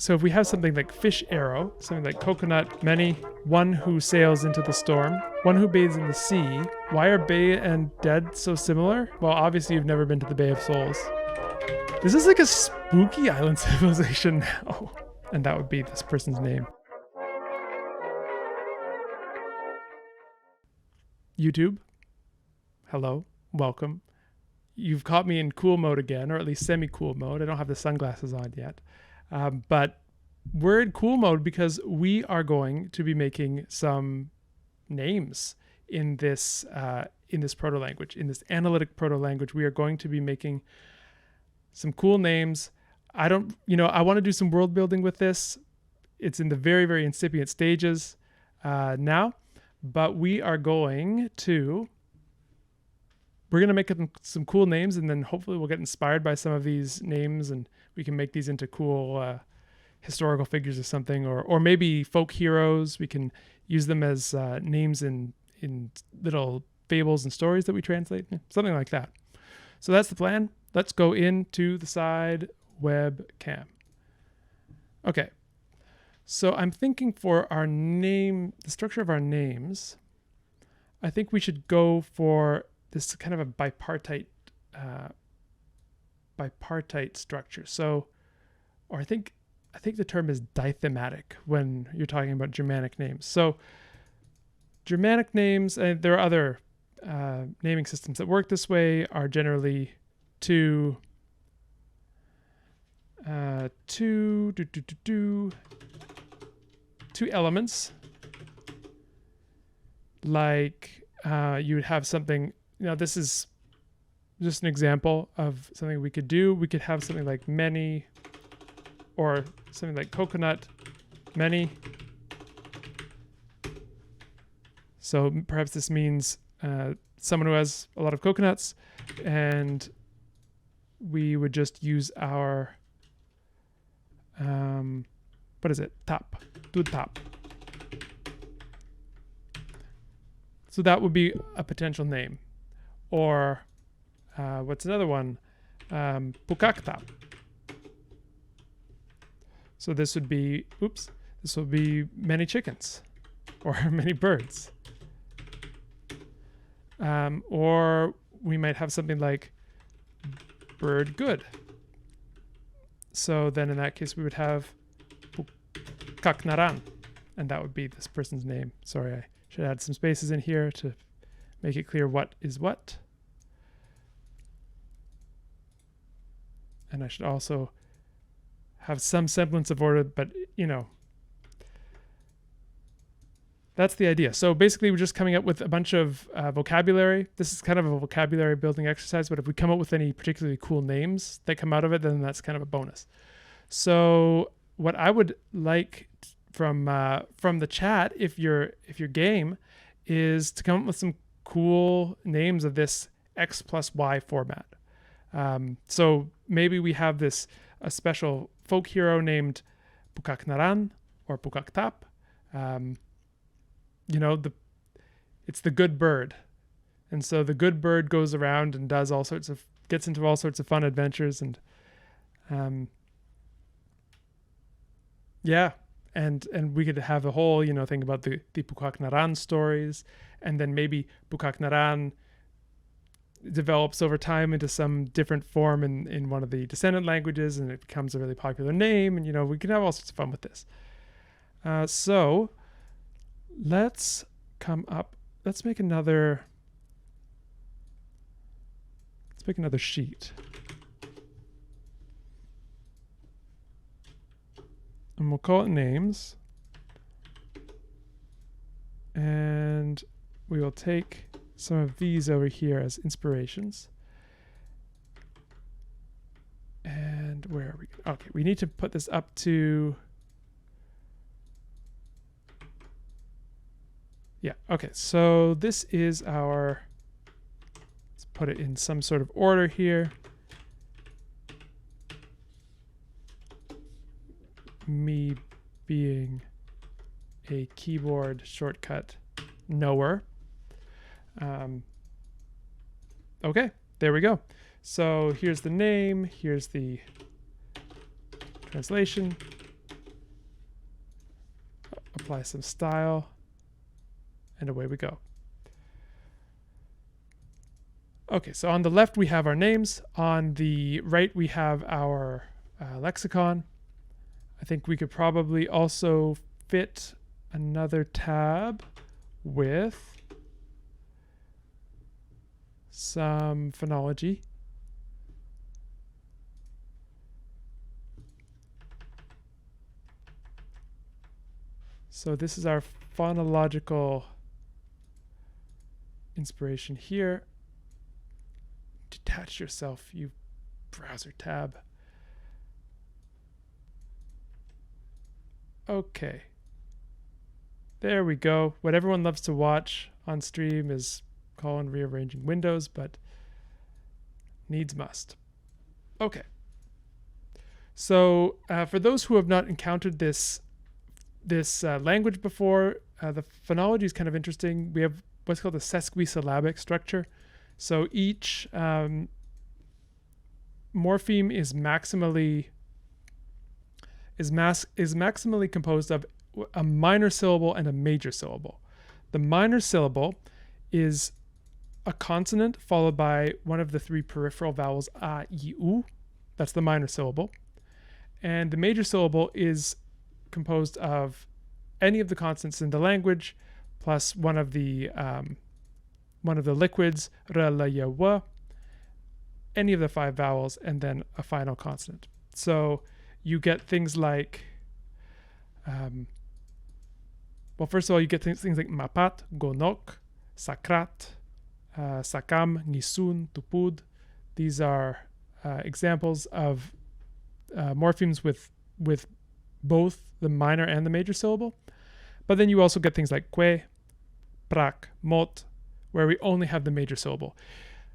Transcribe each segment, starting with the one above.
So if we have something like fish arrow, something like coconut, many, one who sails into the storm, one who bathes in the sea. Why are Bay and Dead so similar? Well, obviously you've never been to the Bay of Souls. This is like a spooky island civilization now. And that would be this person's name. YouTube, hello, welcome. You've caught me in cool mode again, or at least semi-cool mode. I don't have the sunglasses on yet. But we're in cool mode because we are going to be making some names in this proto-language, in this analytic proto-language. We are going to be making some cool names. I want to do some world building with this. It's in the very, very incipient stages now, but we're going to make some cool names, and then hopefully we'll get inspired by some of these names, and we can make these into cool historical figures or something, or maybe folk heroes. We can use them as names in little fables and stories that we translate, something like that. So that's the plan. Let's go into the side webcam. Okay. So I'm thinking for our name, the structure of our names, I think we should go for this kind of a bipartite structure. So, or I think the term is dithematic when you're talking about Germanic names. So Germanic names, and there are other naming systems that work this way, are generally two elements. Like you would have something. This is just an example of something we could do. We could have something like many, or something like coconut, many. So perhaps this means someone who has a lot of coconuts, and we would just use our, what is it? Tap, do tap. So that would be a potential name. Or what's another one? Pukaktap. So this would be, many chickens or many birds. Or we might have something like bird good. So then in that case, we would have Pukaknaran, and that would be this person's name. Sorry, I should add some spaces in here to make it clear what is what. And I should also have some semblance of order, but that's the idea. So basically we're just coming up with a bunch of vocabulary. This is kind of a vocabulary building exercise, but if we come up with any particularly cool names that come out of it, then that's kind of a bonus. So what I would like from the chat, if you're game, is to come up with some cool names of this X plus Y format. So maybe we have a special folk hero named Pukaknaran or Pukaktap. It's the good bird. And so the good bird goes around and gets into all sorts of fun adventures, and and we could have a whole, thing about the Pukaknaran stories, and then maybe Pukaknaran develops over time into some different form in one of the descendant languages, and it becomes a really popular name, and we can have all sorts of fun with this. So let's make another sheet, and we'll call it names, and we will take some of these over here as inspirations. And where are we? Okay, we need to put this up to, okay, so this is let's put it in some sort of order here. Me being a keyboard shortcut knower. Okay, there we go. So here's the name, here's the translation, apply some style, and away we go. Okay, so on the left we have our names. On the right we have our lexicon. I think we could probably also fit another tab with some phonology. So this is our phonological inspiration here. Detach yourself, you browser tab. Okay. There we go. What everyone loves to watch on stream is Colin rearranging windows, but needs must. Okay. So for those who have not encountered this language before, the phonology is kind of interesting. We have what's called the Sesqui syllabic structure. So each morpheme is maximally composed of a minor syllable and a major syllable. The minor syllable is a consonant followed by one of the three peripheral vowels a, I, u. That's the minor syllable. And the major syllable is composed of any of the consonants in the language plus one of the liquids, r, l, y, w, any of the five vowels, and then a final consonant. So you get things like, well, first of all, you get things like mapat, gonok, sakrat, sakam, nisun, tupud. These are examples of morphemes with both the minor and the major syllable. But then you also get things like que, prak, mot, where we only have the major syllable.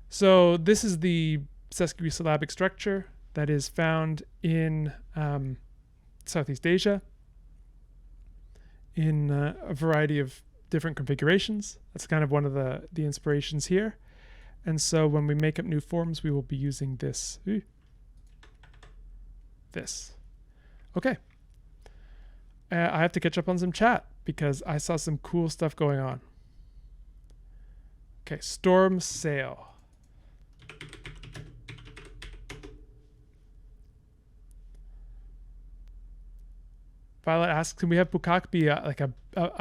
So this is the Sesqui syllabic structure that is found in Southeast Asia in a variety of different configurations. That's kind of one of the inspirations here. And so when we make up new forms, we will be using this. Okay. I have to catch up on some chat because I saw some cool stuff going on. Okay, storm sail. Violet asks, can we have pukak be like a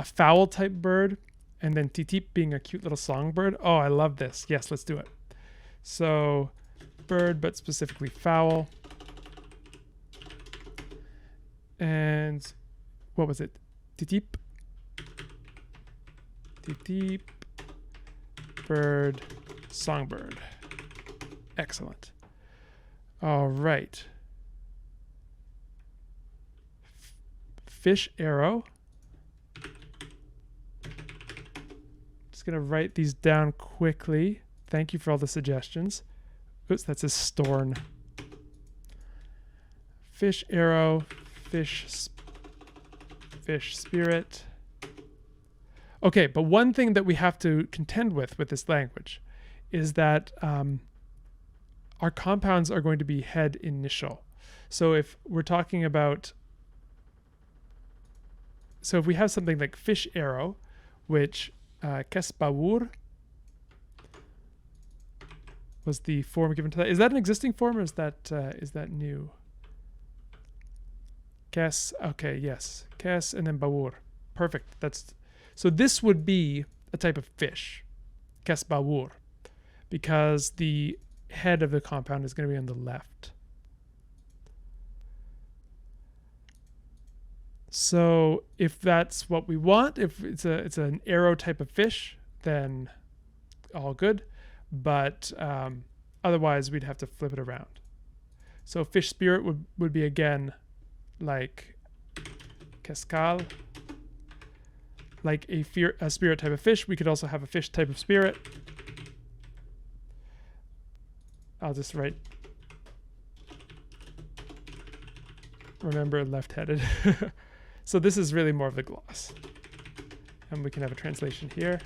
fowl type bird, and then titip being a cute little songbird? Oh, I love this. Yes, let's do it. So bird, but specifically fowl. And what was it? Titip. Titip. Bird. Songbird. Excellent. All right. Fish arrow. Just going to write these down quickly. Thank you for all the suggestions. Oops, that says storn. Fish arrow. Fish spirit. Okay, but one thing that we have to contend with this language is that our compounds are going to be head initial. So if we're talking about, so if we have something like fish arrow, which kespawur was the form given to that. Is that an existing form or is that new? Kes, okay, yes. Kes and then bawur. Perfect. So this would be a type of fish. Kes bawur. Because the head of the compound is going to be on the left. So if that's what we want, if it's an arrow type of fish, then all good. But otherwise we'd have to flip it around. So fish spirit would be again like Keskal, like a spirit type of fish. We could also have a fish type of spirit. I'll just write, remember, left-headed. So this is really more of the gloss. And we can have a translation here.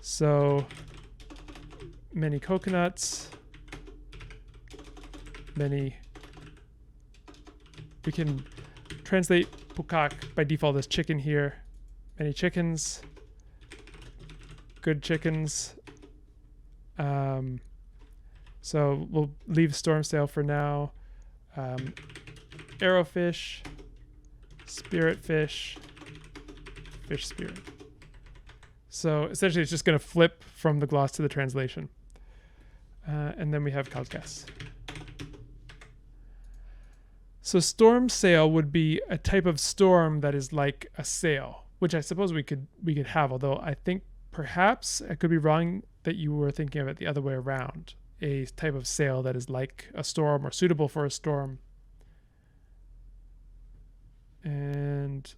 So many coconuts, we can translate Pukak by default is chicken here. Many chickens. Good chickens. So we'll leave storm sail for now. Arrowfish, spirit fish, fish spirit. So essentially it's just going to flip from the gloss to the translation. And then we have Kalkas. So storm sail would be a type of storm that is like a sail, which I suppose we could have, although I think perhaps I could be wrong that you were thinking of it the other way around. A type of sail that is like a storm or suitable for a storm. And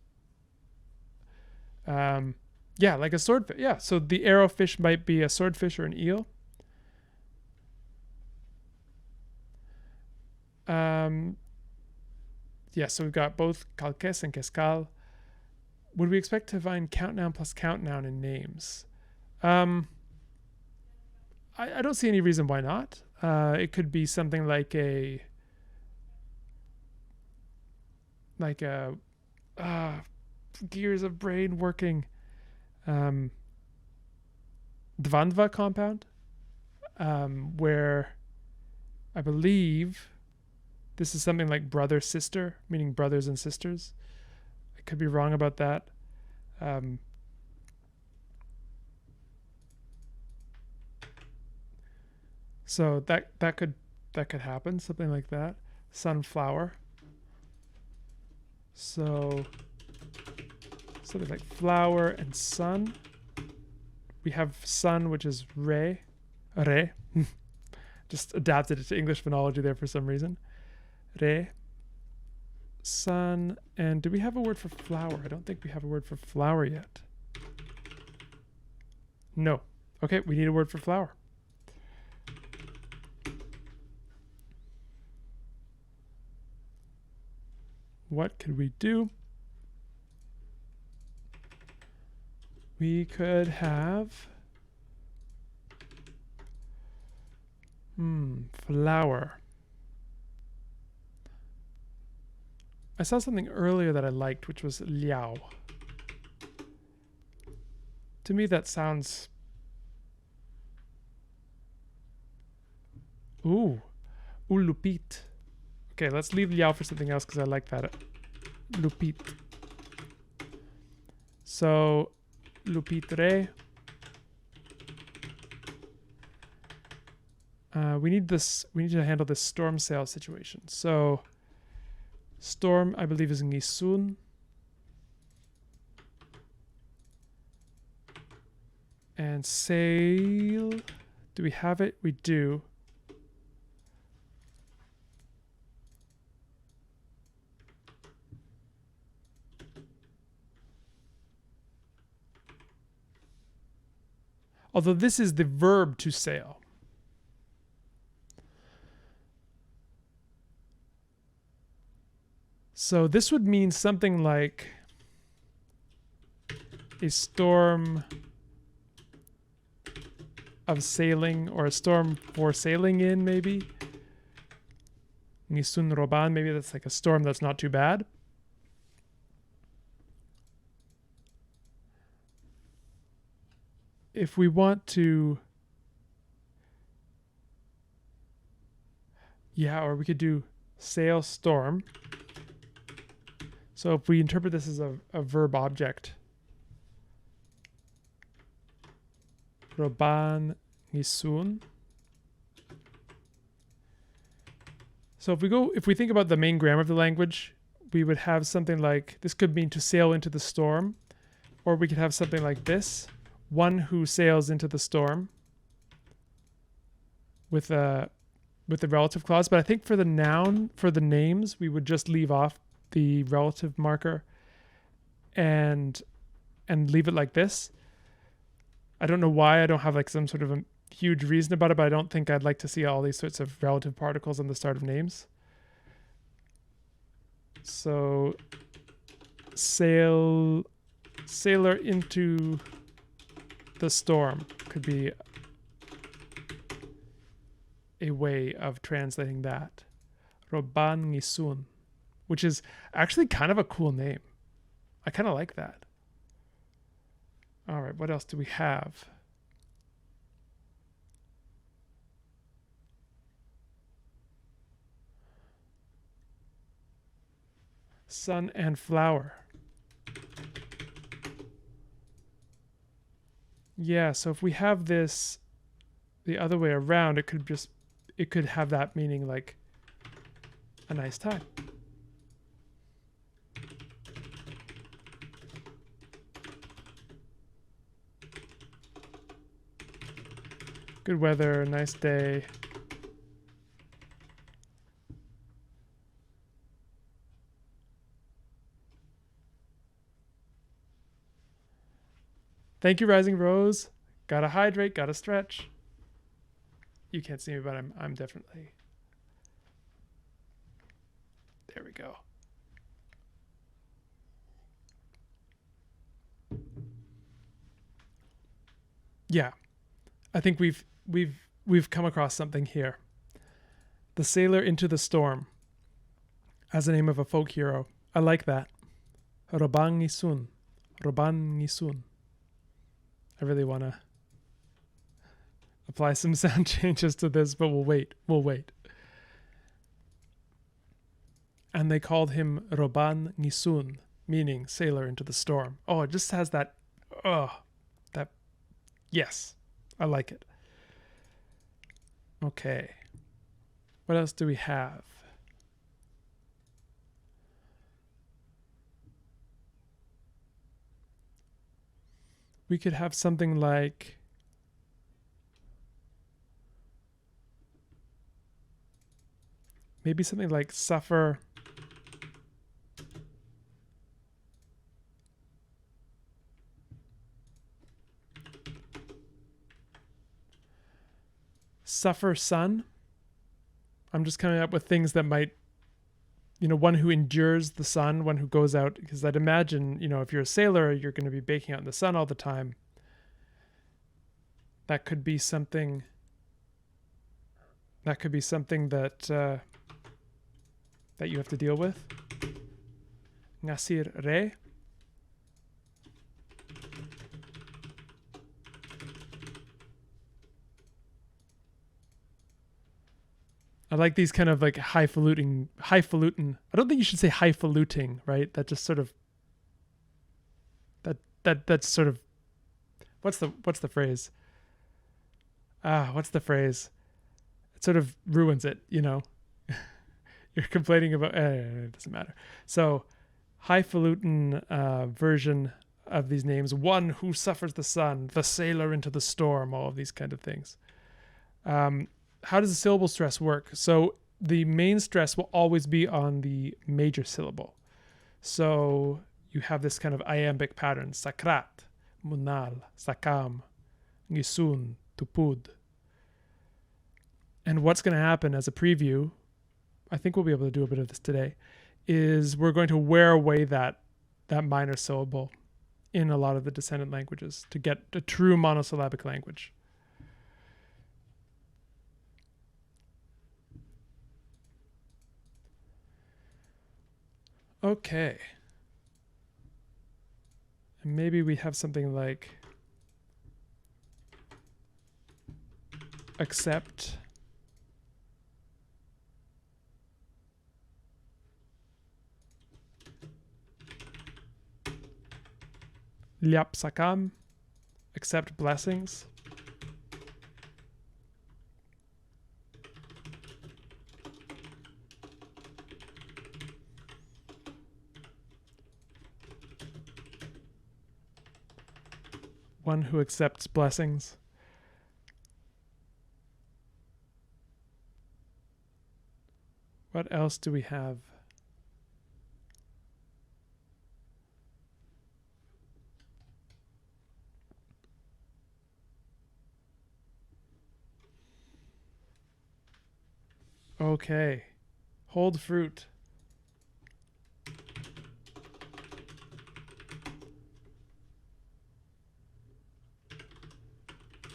yeah, like a swordfish. Yeah, so the arrowfish might be a swordfish or an eel. Yeah, so we've got both calques and quescal. Would we expect to find count noun plus count noun in names? I don't see any reason why not. It could be something like a gears of brain working Dvandva compound, where I believe this is something like brother sister, meaning brothers and sisters. I could be wrong about that. So that could happen, something like that. Sunflower. So something like flower and sun. We have sun, which is re. Just adapted it to English phonology there for some reason. Re. Sun. And do we have a word for flower? I don't think we have a word for flower yet. No. Okay, we need a word for flower. What could we do? We could have flower. I saw something earlier that I liked, which was liao. To me, that sounds... Ooh, lupit. Okay, let's leave liao for something else because I like that. Lupit. So, lupitre. We need to handle this storm sail situation. So, storm, I believe, is ngisun. And sail. Do we have it? We do. Although this is the verb to sail. So this would mean something like a storm of sailing, or a storm for sailing in, maybe. Ngisun roban, maybe that's like a storm that's not too bad. If we want to, yeah, or we could do sail storm. So if we interpret this as a verb object, roban ngisun. So if we think about the main grammar of the language, we would have something like, this could mean to sail into the storm, or we could have something like this. One who sails into the storm with the relative clause. But I think for the noun, for the names, we would just leave off the relative marker and leave it like this. I don't know why. I don't have like some sort of a huge reason about it, but I don't think I'd like to see all these sorts of relative particles on the start of names. So sailor into the storm could be a way of translating that. Roban ngisun. which is actually kind of a cool name. I kind of like that. All right, what else do we have? Sun and flower. Yeah, so if we have this the other way around, it could have that meaning like a nice time. Good weather, nice day. Thank you, Rising Rose. Gotta hydrate, gotta stretch. You can't see me, but I'm definitely. There we go. Yeah, I think we've come across something here. The Sailor into the Storm, as the name of a folk hero. I like that. Robang Nisun. Roban Nisun. I really want to apply some sound changes to this, but we'll wait. We'll wait. And they called him Roban Nisun, meaning sailor into the storm. Oh, it just has that, yes, I like it. Okay. What else do we have? We could have something like maybe something like suffer sun. I'm just coming up with things that might, one who endures the sun, one who goes out, because I'd imagine, if you're a sailor, you're going to be baking out in the sun all the time. That could be something that that you have to deal with. Ngasir re. I like these kind of like highfalutin. I don't think you should say highfalutin, right? That just sort of that's sort of what's the phrase? What's the phrase? It sort of ruins it, You're complaining about it doesn't matter. So highfalutin version of these names, one who suffers the sun, the sailor into the storm, all of these kind of things. How does the syllable stress work? So the main stress will always be on the major syllable. So you have this kind of iambic pattern: sakrat, munal, sakam, ngisun, tupud. And what's going to happen as a preview, I think we'll be able to do a bit of this today, is we're going to wear away that minor syllable in a lot of the descendant languages to get a true monosyllabic language. Okay. And maybe we have something like accept liap sakam, accept blessings. One who accepts blessings. What else do we have? Okay. Hold fruit.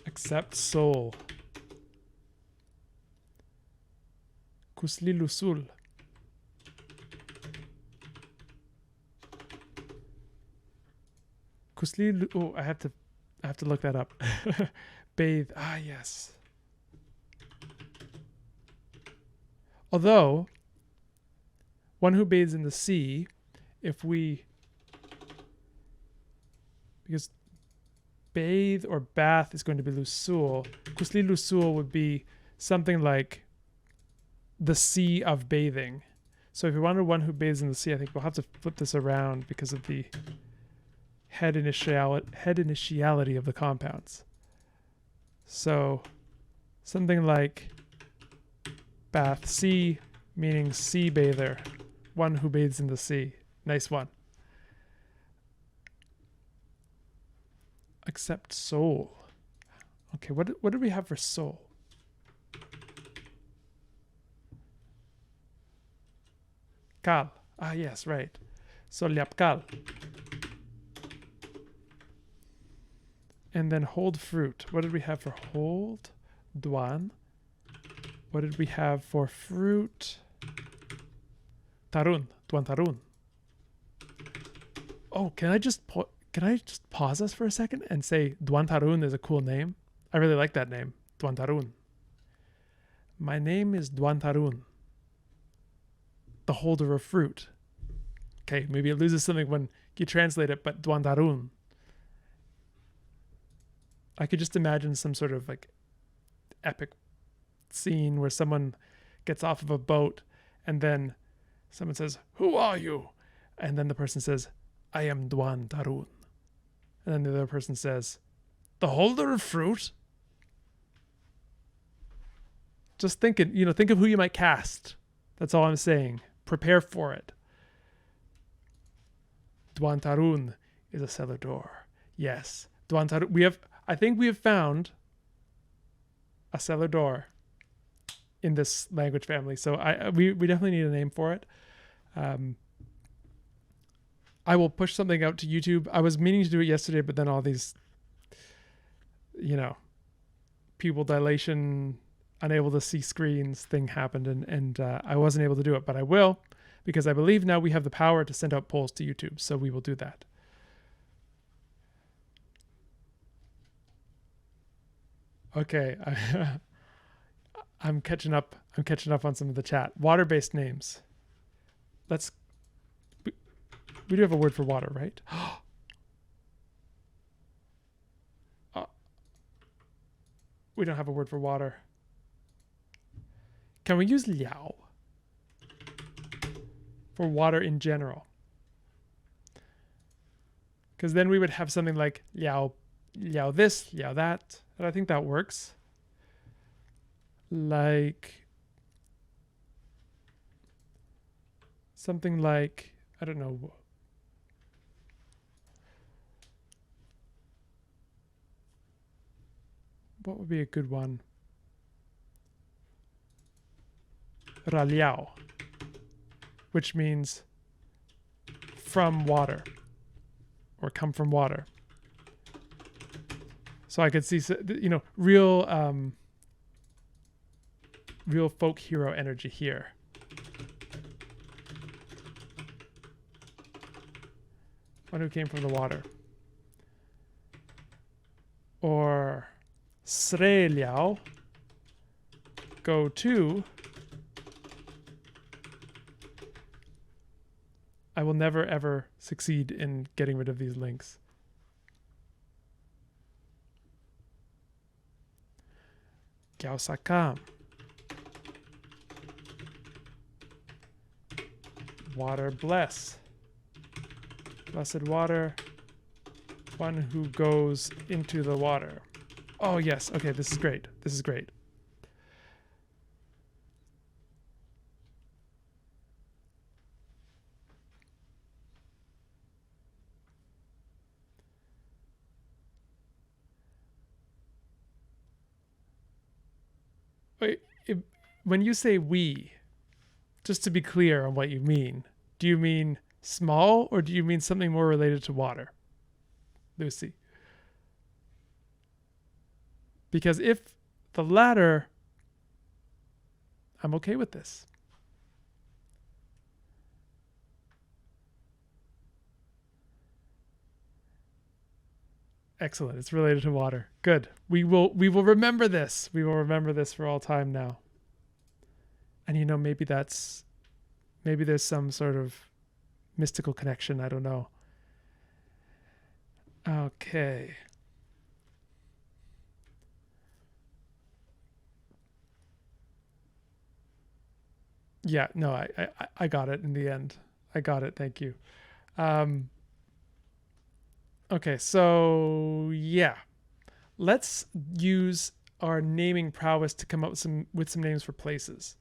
Accept soul. Kusli lusul. Oh, I have to look that up. Bathe. Ah, yes. Although, one who bathes in the sea, because bathe or bath is going to be lusul. Kusli lusul would be something like the sea of bathing. So if you wanted one who bathes in the sea, I think we'll have to flip this around because of the head initiality of the compounds. So something like bath, sea, meaning sea bather, one who bathes in the sea. Nice one. Except soul. Okay, what do we have for soul? Kal. Ah, yes, right. So liapkal. And then hold fruit. What did we have for hold? Duan. What did we have for fruit? Tarun. Duan tarun. Oh, can I just pause us for a second and say Duan tarun is a cool name? I really like that name. Duan tarun. My name is Duan tarun, the holder of fruit. Okay, maybe it loses something when you translate it, but Duan tarun. I could just imagine some sort of like epic scene where someone gets off of a boat and then someone says, "Who are you?" And then the person says, "I am Duan tarun." And then the other person says, "The holder of fruit?" Just think of who you might cast. That's all I'm saying. Prepare for it. Duan tarun is a cellar door. Yes. Duan tarun. I think we have found a cellar door in this language family. So we definitely need a name for it. I will push something out to YouTube. I was meaning to do it yesterday, but then all these, pupil dilation, unable to see screens thing happened, and I wasn't able to do it, but I will, because I believe now we have the power to send out polls to YouTube. So we will do that. Okay. I'm catching up on some of the chat. Water-based names. We do have a word for water, right? We don't have a word for water. Can we use liao for water in general? Because then we would have something like liao this, liao that. And I think that works. Like something like, I don't know. What would be a good one? Raliao, which means from water or come from water. So I could see, real folk hero energy here. One who came from the water. Or Sre Liao, go to. I will never ever succeed in getting rid of these links. Gyao Sakam. Water bless. Blessed water. One who goes into the water. Oh, yes. Okay, this is great. This is great. Wait, when you say we, just to be clear on what you mean, do you mean small or do you mean something more related to water, Lucy? Because if the latter, I'm okay with this. Excellent. It's related to water. Good. We will remember this. We will remember this for all time now. And you know, maybe there's some sort of mystical connection. I don't know. Okay. Yeah, no, I got it in the end. I got it. Thank you. Okay, so yeah. Let's use our naming prowess to come up with some names for places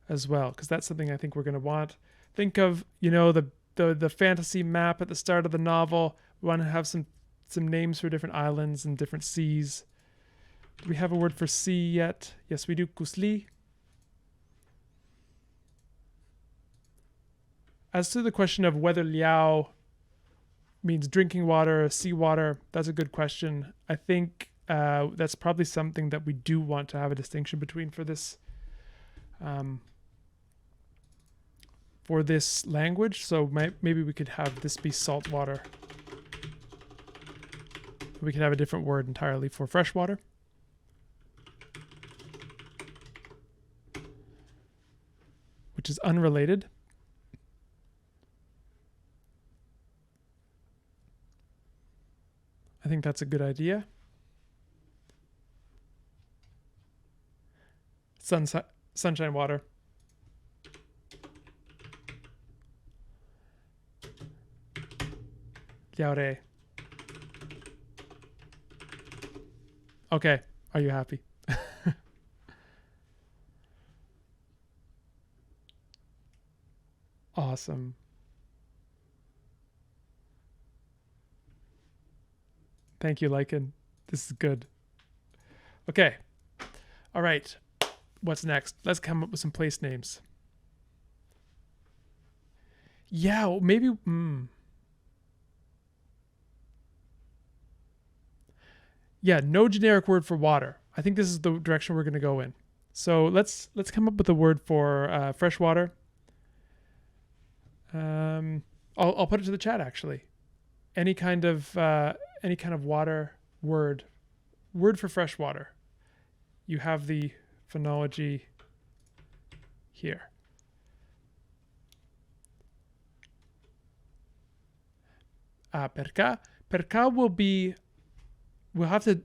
as well, because that's something I think we're going to want. Think of, you know, the fantasy map at the start of the novel. We want to have some names for different islands and different seas. Do we have a word for sea yet? Yes, we do. Kusli. As to the question of whether liao means drinking water or seawater, that's a good question. I think that's probably something that we do want to have a distinction between for this language. So maybe we could have this be salt water. We could have a different word entirely for freshwater. Which is unrelated. I think that's a good idea. Sunshine water. Liaore. Okay, are you happy? Awesome. Thank you, Lycan. This is good. Okay. All right. What's next? Let's come up with some place names. Yeah, maybe... Yeah, no generic word for water. I think this is the direction we're going to go in. So let's come up with a word for freshwater. I'll put it to the chat, actually. Any kind of water word for freshwater. You have the phonology here. Perca will be, we'll have to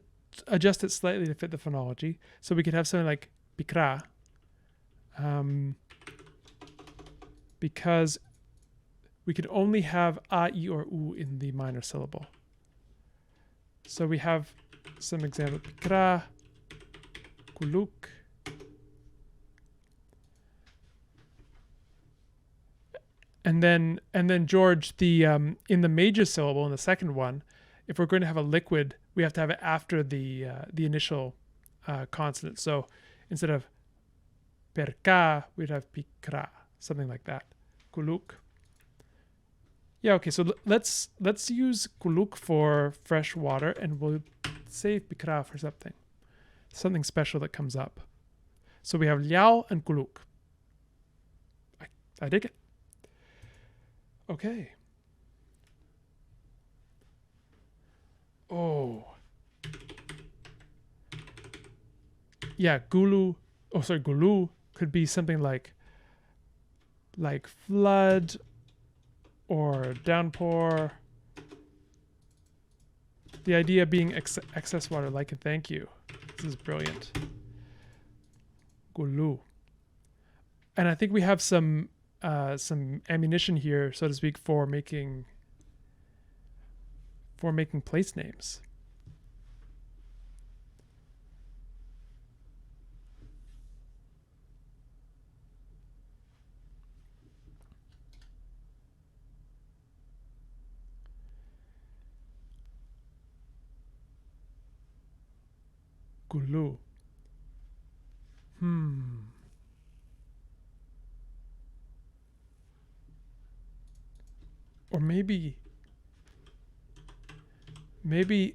adjust it slightly to fit the phonology. So we could have something like picra, because we could only have a, I, or u in the minor syllable. So we have some example. Picra, kuluk. And then George, the in the major syllable in the second one, if we're going to have a liquid, we have to have it after the initial consonant. So instead of perca, we'd have picra, something like that. Kuluk. Yeah, okay, so let's use kuluk for fresh water, and we'll save picra for something special that comes up. So we have liao and kuluk. I dig it. Okay. Oh. Yeah, gulu. Oh, sorry, gulu could be something like flood or downpour. The idea being excess water, like a thank you. This is brilliant. Gulu. And I think we have some ammunition here, so to speak, for making place names. Gulu. Or maybe,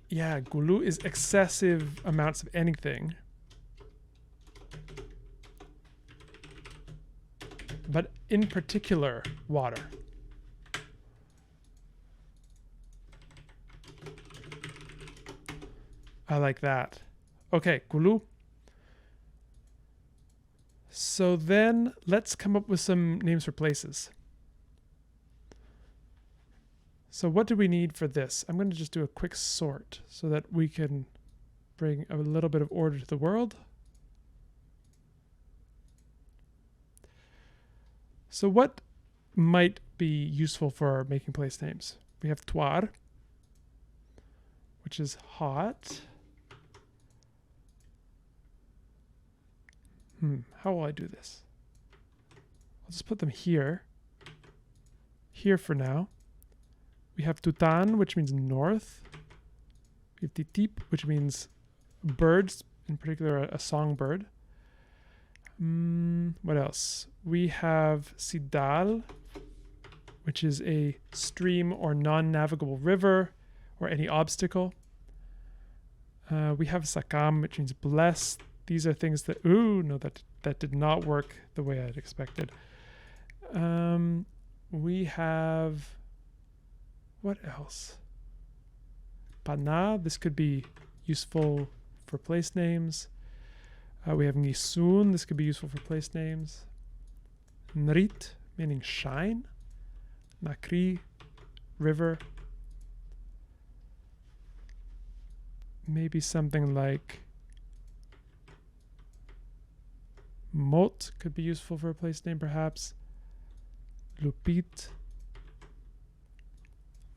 yeah, gulu is excessive amounts of anything. But in particular, water. I like that. Okay, Kulu. So then let's come up with some names for places. So what do we need for this? I'm going to just do a quick sort so that we can bring a little bit of order to the world. So what might be useful for making place names? We have toir, which is hot. How will I do this? I'll just put them here. Here for now. We have tutan, which means north. We have titip, which means birds, in particular a songbird. What else? We have sidal, which is a stream or non-navigable river or any obstacle. We have sakam, which means blessed. These are things that, that did not work the way I'd expected. We have, what else? Pana, this could be useful for place names. We have Nisun, this could be useful for place names. Nrit, meaning shine. Nakri, river. Maybe something like Mot could be useful for a place name, perhaps. Lupit.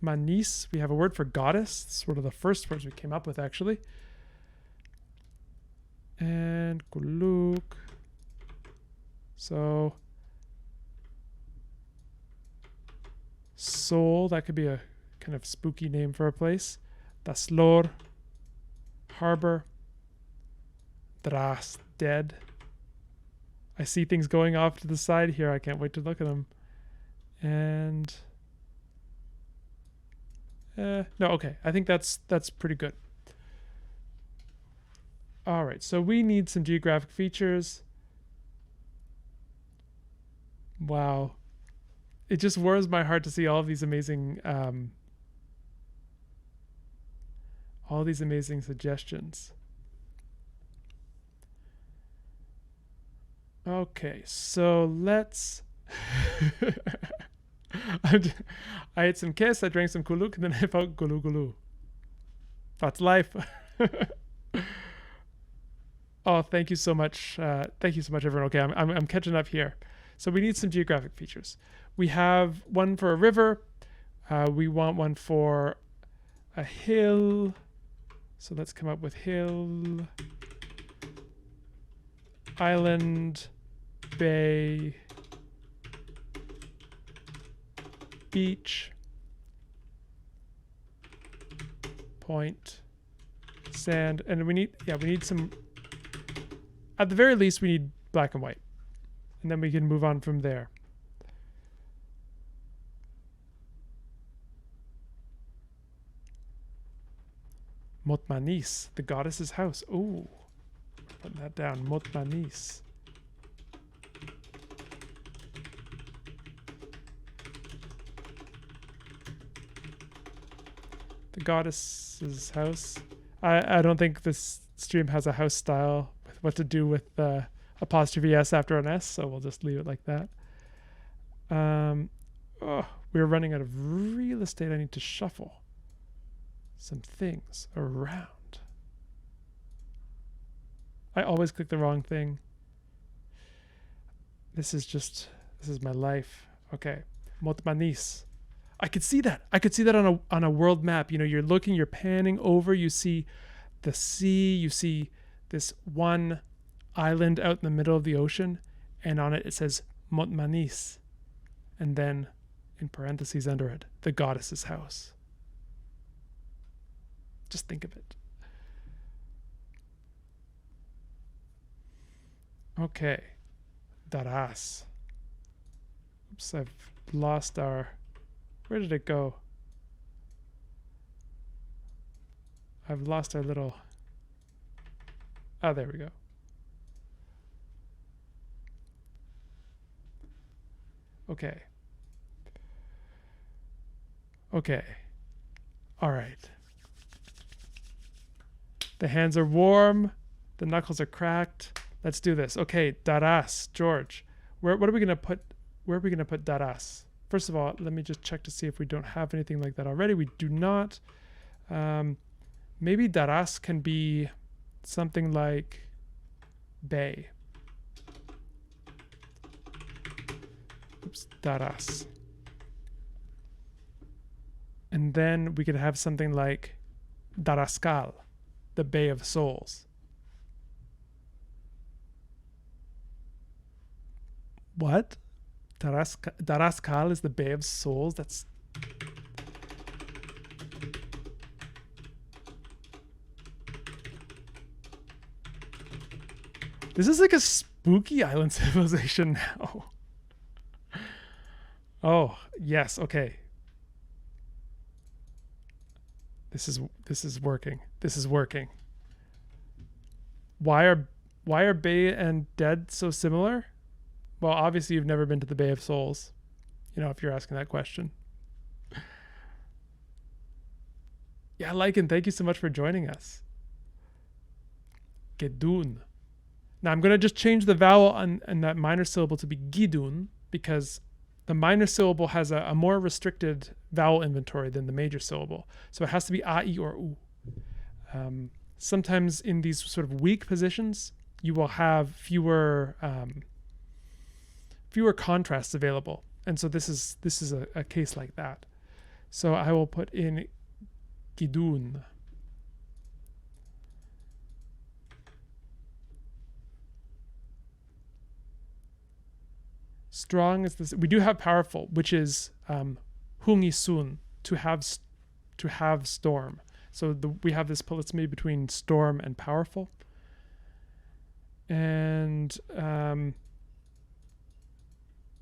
Manis, we have a word for goddess. It's sort of the first words we came up with, actually. And Kuluk. So Sol, that could be a kind of spooky name for a place. Daslor, harbor. Dras, dead. I see things going off to the side here. I can't wait to look at them. And no, okay. I think that's pretty good. All right, so we need some geographic features. Wow. It just warms my heart to see all of these amazing suggestions. Okay, so let's I ate some kiss, I drank some kuluk, and then I felt gulu gulu. That's life. Oh, thank you so much. Thank you so much, everyone. Okay, I'm catching up here. So we need some geographic features. We have one for a river. We want one for a hill. So let's come up with hill, island, bay, beach, point, sand, and we need some. At the very least, we need black and white, and then we can move on from there. Motmanis, the goddess's house. Oh, putting that down. Motmanis. The goddess's house. I don't think this stream has a house style with what to do with apostrophe S after an S, so we'll just leave it like that. We're running out of real estate. I need to shuffle some things around. I always click the wrong thing. This is my life. Okay. Motmanis. I could see that. I could see that on a world map. You know, you're looking, you're panning over, you see the sea, you see this one island out in the middle of the ocean, and on it says Motmanis. And then in parentheses under it, the goddess's house. Just think of it. Okay. Daras. Oops, I've lost our... Where did it go? I've lost our little... Oh, there we go. Okay. Okay. All right. The hands are warm. The knuckles are cracked. Let's do this. Okay, daras, George. What are we gonna put? Where are we gonna put daras? First of all, let me just check to see if we don't have anything like that already. We do not. Maybe daras can be something like bay. Oops, daras. And then we could have something like Daraskal, the Bay of Souls. What? Daraskal is the Bay of Souls? That's... This is like a spooky island civilization now. Oh, yes, okay. This is working. This is working. Why are Bay and Dead so similar? Well, obviously you've never been to the Bay of Souls. You know, if you're asking that question. Yeah, Lycan, thank you so much for joining us. Gedun. Now I'm gonna just change the vowel on that minor syllable to be gidun because the minor syllable has a more restricted vowel inventory than the major syllable. So it has to be a, I, or u. Sometimes in these sort of weak positions, you will have fewer contrasts available. And so this is a case like that. So I will put in gidun. Strong is this. We do have powerful, which is hungisun, to have storm. So we have this polysemy between storm and powerful. And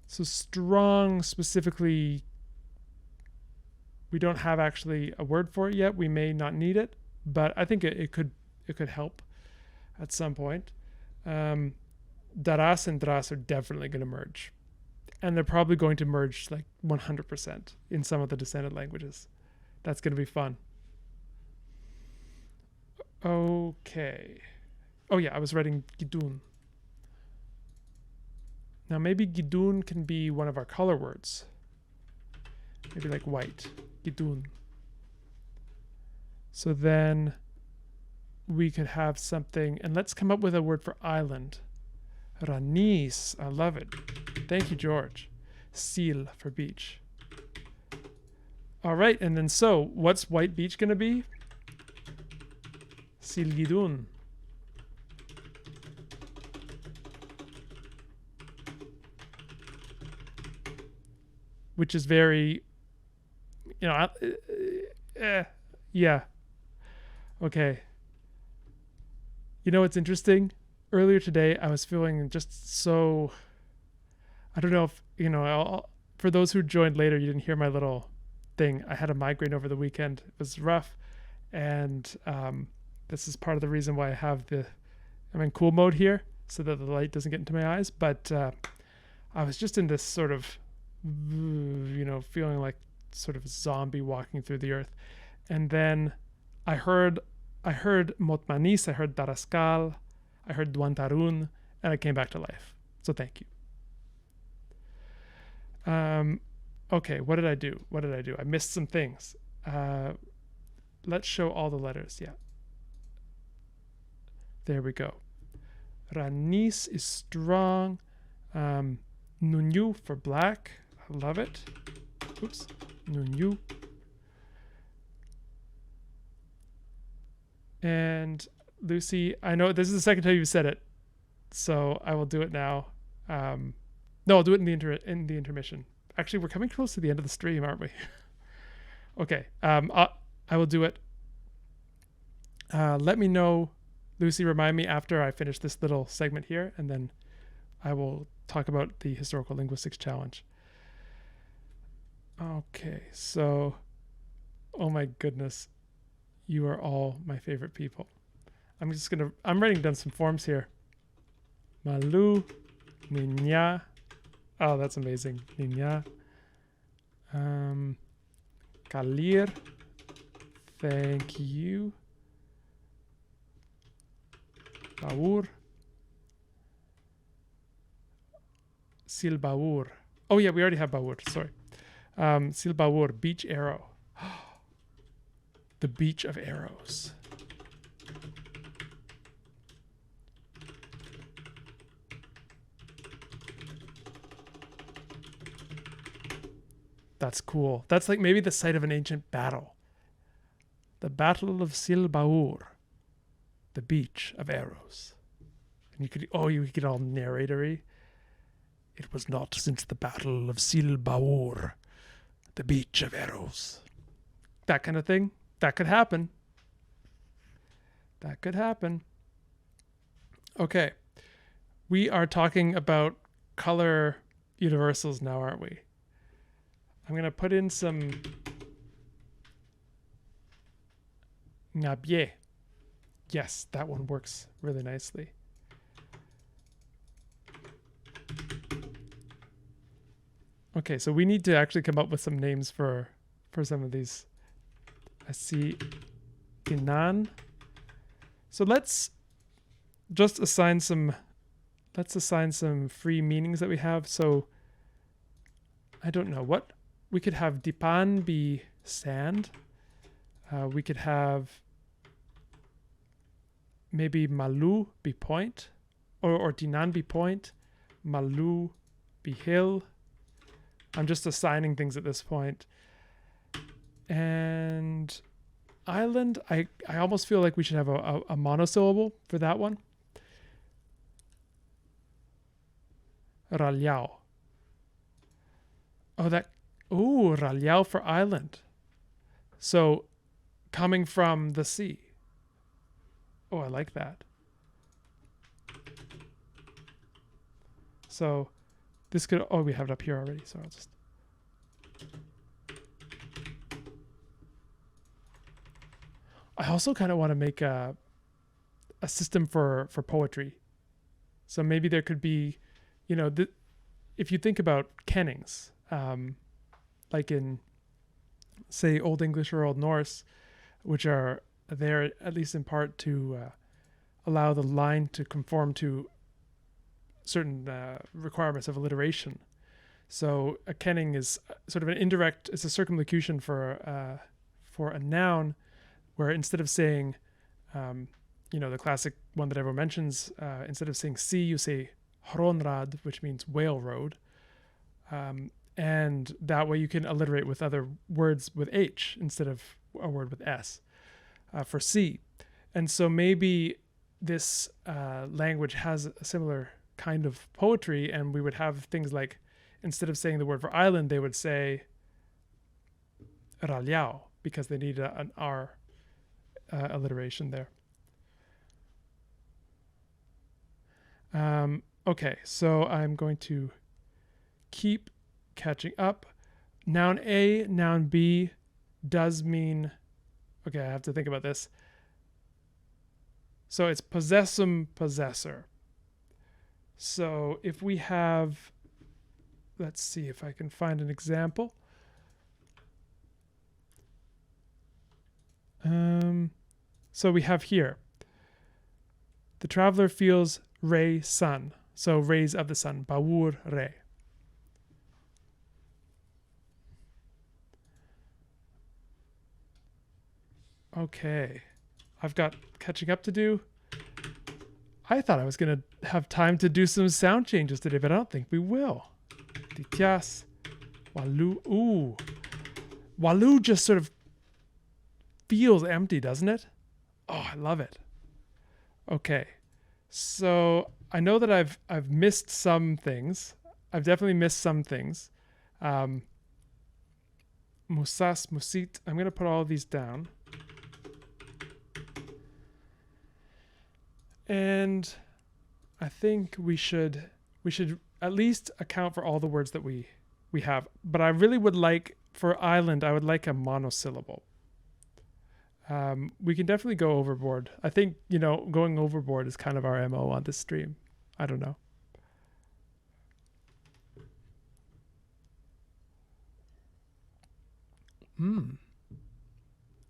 so strong specifically, we don't have actually a word for it yet. We may not need it, but I think it could help at some point. Daras and dras are definitely going to merge. And they're probably going to merge like 100% in some of the descendant languages. That's going to be fun. Okay. Oh yeah, I was writing gidun. Now maybe gidun can be one of our color words. Maybe like white. Gidun. So then we could have something, and let's come up with a word for island. Ranis, I love it. Thank you, George. Sil for beach. All right, and then so what's white beach going to be? Silgidun. Which is very, you know, yeah. Okay. You know what's interesting? Earlier today, I was feeling just so, I don't know if, you know, for those who joined later, you didn't hear my little thing. I had a migraine over the weekend. It was rough. And this is part of the reason why I'm in cool mode here so that the light doesn't get into my eyes. But I was just in this sort of, you know, feeling like sort of a zombie walking through the earth. And then I heard Motmanis, I heard Daraskal, I heard Duantarun, and I came back to life. So thank you. Okay, what did I do? I missed some things. Let's show all the letters. Yeah. There we go. Ranis is strong. Nunyu for black. I love it. Oops. Nunyu. And Lucy, I know this is the second time you've said it, so I will do it now. No, I'll do it in the intermission. Actually, we're coming close to the end of the stream, aren't we? Okay, I will do it. Let me know, Lucy, remind me after I finish this little segment here, and then I will talk about the Historical Linguistics Challenge. Okay, so, oh my goodness, you are all my favorite people. I'm writing down some forms here. Malu, Ninya. Oh, that's amazing. Ninya. Kalir. Thank you. Baur. Silbaur. Oh yeah, we already have Baur. Sorry. Silbaur, beach arrow. The beach of arrows. That's cool. That's like maybe the site of an ancient battle. The Battle of Silbaur. The beach of arrows. And you could get all narratory. It was not since the Battle of Silbaur, the beach of arrows. That kind of thing. That could happen. That could happen. Okay. We are talking about color universals now, aren't we? I'm going to put in some ngabie. Yes, that one works really nicely. Okay, so we need to actually come up with some names for some of these. I see Inan. So let's assign some free meanings that we have. So I don't know what we could have. Dipan be sand. We could have maybe Malu be point, or Dinan be point, Malu be hill. I'm just assigning things at this point. And island, I almost feel like we should have a monosyllable for that one. Ralyao. Ralyao for island. So coming from the sea. Oh, I like that. So this could, we have it up here already, so I'll just. I also kind of want to make a system for poetry. So maybe there could be, if you think about kennings, like in, say, Old English or Old Norse, which are there at least in part to allow the line to conform to certain requirements of alliteration. So a kenning is sort of an indirect, it's a circumlocution for a noun, where instead of saying, the classic one that everyone mentions, instead of saying sea, you say hronrad, which means whale road. And that way you can alliterate with other words with H instead of a word with S for sea. And so maybe this language has a similar kind of poetry, and we would have things like, instead of saying the word for island, they would say ralyao, because they need an R alliteration there. Okay, so I'm going to keep catching up. Noun A, noun B does mean, okay, I have to think about this. So it's possessum, possessor. So if we have, let's see if I can find an example. So we have here, the traveler feels ray sun. So rays of the sun, baur re. Okay, I've got catching up to do. I thought I was going to have time to do some sound changes today, but I don't think we will. Titias, walu, ooh. Walu just sort of feels empty, doesn't it? Oh, I love it. Okay, so I know that I've missed some things. I've definitely missed some things. Musas, musit. I'm going to put all of these down. And I think we should at least account for all the words that we have. But I really would like, for island, I would like a monosyllable. We can definitely go overboard. I think, going overboard is kind of our MO on this stream. I don't know.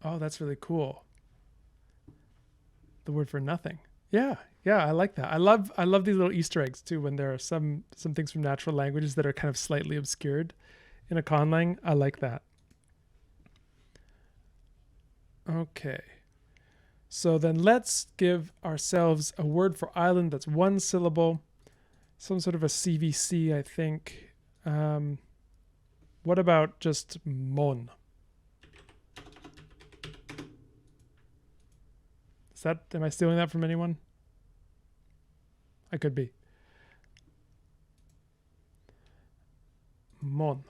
Oh, that's really cool. The word for nothing. Yeah, yeah, I like that. I love these little Easter eggs too when there are some things from natural languages that are kind of slightly obscured in a conlang. I like that. Okay. So then let's give ourselves a word for island that's one syllable, some sort of a CVC, I think. What about just mon? Am I stealing that from anyone? I could be. Mon.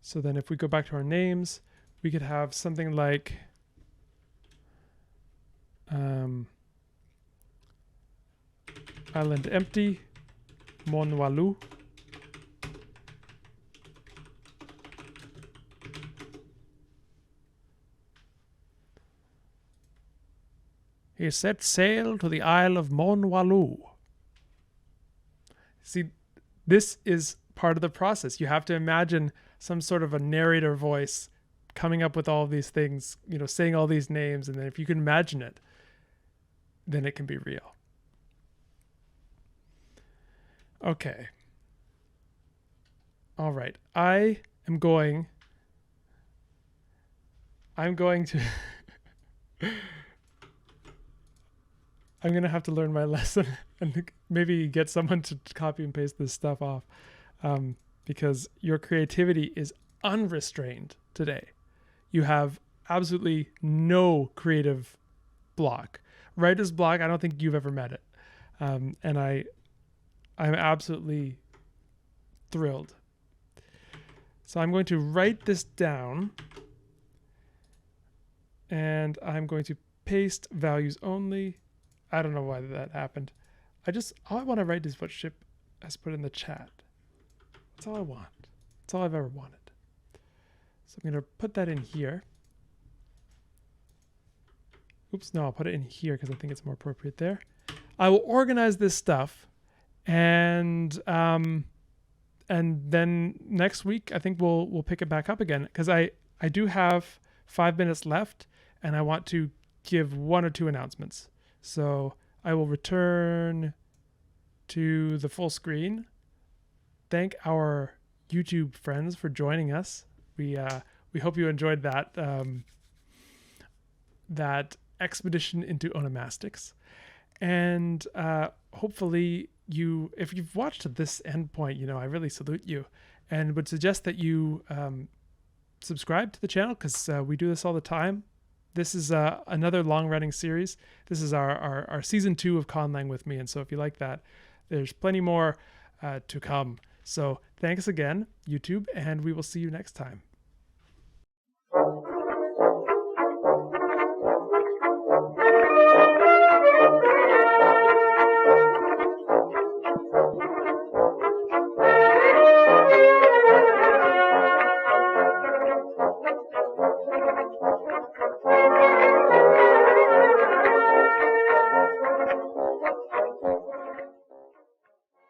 So then if we go back to our names, we could have something like island empty, Mon Walu. He set sail to the Isle of Mon Walu. See, this is part of the process. You have to imagine some sort of a narrator voice coming up with all of these things, saying all these names, and then if you can imagine it, then it can be real. Okay. All right. I'm going to I'm going to have to learn my lesson and maybe get someone to copy and paste this stuff off, because your creativity is unrestrained today. You have absolutely no creative block. Writer's block, I don't think you've ever met it. And I'm absolutely thrilled. So I'm going to write this down, and I'm going to paste values only. I don't know why that happened. All I want to write is what Ship has put in the chat. That's all I want. That's all I've ever wanted. So I'm going to put that in here. Oops, no, I'll put it in here because I think it's more appropriate there. I will organize this stuff, and then next week I think we'll pick it back up again, because I do have 5 minutes left, and I want to give 1 or 2 announcements. So I will return to the full screen. Thank our YouTube friends for joining us. We hope you enjoyed that that expedition into onomastics, and hopefully if you've watched to this end point, I really salute you, and would suggest that you subscribe to the channel, because we do this all the time. This is another long-running series. This is our season 2 of Conlang with me, and so if you like that, there's plenty more to come. So thanks again, YouTube, and we will see you next time.